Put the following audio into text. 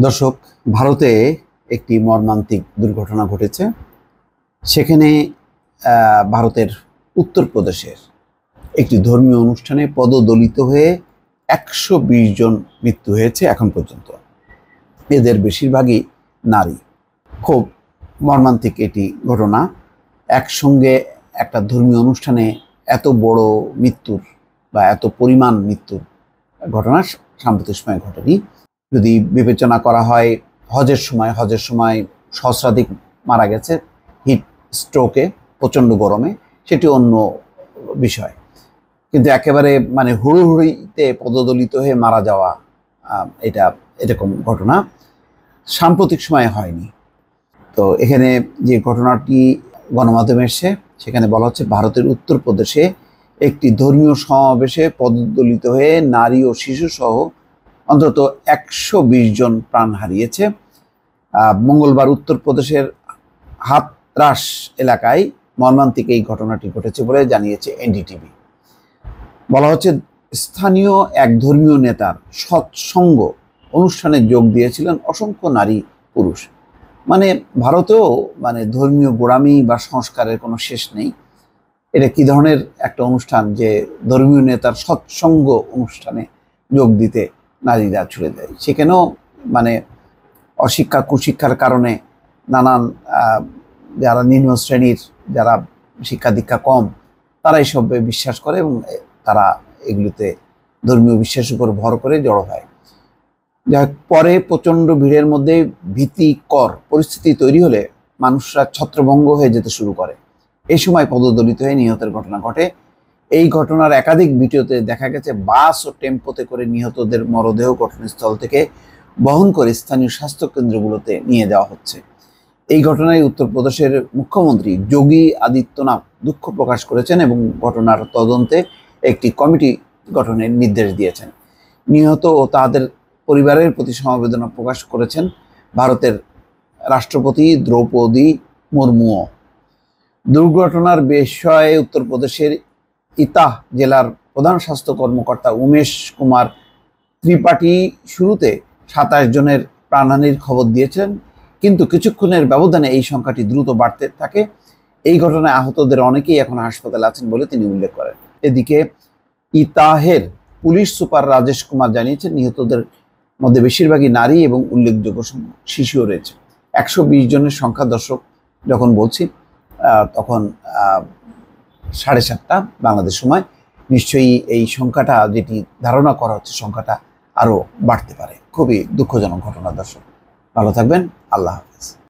দর্শক, ভারতে একটি মর্মান্তিক দুর্ঘটনা ঘটেছে। সেখানে ভারতের উত্তরপ্রদেশের একটি ধর্মীয় অনুষ্ঠানে পদদলিত হয়ে 120 জন মৃত্যু হয়েছে এখন পর্যন্ত। এদের বেশিরভাগই নারী। খুব মর্মান্তিক এটি ঘটনা। একসঙ্গে একটা ধর্মীয় অনুষ্ঠানে এত বড় মৃত্যুর বা এত পরিমাণ মৃত্যুর ঘটনা সাম্প্রতিক সময় ঘটেনি। যদি বিবেচনা করা হয় হজের সময় সহস্রাধিক মারা গেছে হিট স্ট্রোকে, প্রচণ্ড গরমে, সেটি অন্য বিষয়। কিন্তু একেবারে হুড়োহুড়িতে পদদলিত হয়ে মারা যাওয়া, এরকম ঘটনা সাম্প্রতিক সময়ে হয়নি। তো এখানে যে ঘটনাটি গণমাধ্যমে এসছে সেখানে বলা হচ্ছে ভারতের উত্তরপ্রদেশে একটি ধর্মীয় সমাবেশে পদদলিত হয়ে নারী ও শিশু সহ অন্তত 120 জন প্রাণ হারিয়েছে। মঙ্গলবার উত্তরপ্রদেশের হাতরাস এলাকায় মর্মান্তিক এই ঘটনাটি ঘটেছে বলে জানিয়েছে এনডিটিভি। বলা হচ্ছে স্থানীয় এক ধর্মীয় নেতার সৎসঙ্গ অনুষ্ঠানে যোগ দিয়েছিলেন অসংখ্য নারী পুরুষ। ভারতেও ধর্মীয় গোড়ামি বা সংস্কারের কোনো শেষ নেই। এটা কি ধরনের একটা অনুষ্ঠান যে ধর্মীয় নেতার সৎসঙ্গ অনুষ্ঠানে যোগ দিতে নারীরা ছুড়ে দেয়। সেখানেও অশিক্ষা কুশিক্ষার কারণে নানান যারা নিম্ন শ্রেণীর, যারা শিক্ষা দীক্ষা কম, তারা এইসবে বিশ্বাস করে এবং তারা এগুলিতে ধর্মীয় বিশ্বাসের উপর ভর করে জড়ো হয়। যা পরে প্রচণ্ড ভিড়ের মধ্যে ভীতিকর পরিস্থিতি তৈরি হলে মানুষরা ছত্রভঙ্গ হয়ে যেতে শুরু করে। এই সময় পদদলিত হয়ে নিহতের ঘটনা ঘটে। এই ঘটনার একাধিক ভিডিওতে দেখা গেছে বাস ও টেম্পোতে করে নিহতদের মরদেহ ঘটনাস্থল থেকে বহন করে স্থানীয় স্বাস্থ্যকেন্দ্রগুলোতে নিয়ে যাওয়া হচ্ছে। এই ঘটনায় উত্তরপ্রদেশের মুখ্যমন্ত্রী যোগী আদিত্যনাথ দুঃখ প্রকাশ করেছেন এবং ঘটনার তদন্তে একটি কমিটি গঠনের নির্দেশ দিয়েছেন। নিহত ও তাদের পরিবারের প্রতি সমবেদনা প্রকাশ করেছেন ভারতের রাষ্ট্রপতি দ্রৌপদী মুর্মুও। দুর্ঘটনার বিষয়ে উত্তরপ্রদেশের ইতাহ জেলার প্রধান স্বাস্থ্য কর্মকর্তা উমেশ কুমার ত্রিপাঠী শুরুতে 27 জনের প্রাণহানির খবর দিয়েছেন, কিন্তু কিছুক্ষণের ব্যবধানে এই সংখ্যাটি দ্রুত বাড়তে থাকে। এই ঘটনায় আহতদের অনেকেই এখন হাসপাতালে আছেন বলে তিনি উল্লেখ করেন। এদিকে ইতাহের পুলিশ সুপার রাজেশ কুমার জানিয়েছেন নিহতদের মধ্যে বেশিরভাগই নারী এবং উল্লেখযোগ্য শিশুও রয়েছে। 120 জনের সংখ্যা, দর্শক, যখন বলছি তখন 7:30 বাংলাদেশ সময়। নিশ্চয়ই এই সংখ্যাটা, যেটি ধারণা করা হচ্ছে, সংখ্যাটা আরও বাড়তে পারে। খুবই দুঃখজনক ঘটনা। দর্শক, ভালো থাকবেন। আল্লাহ হাফেজ।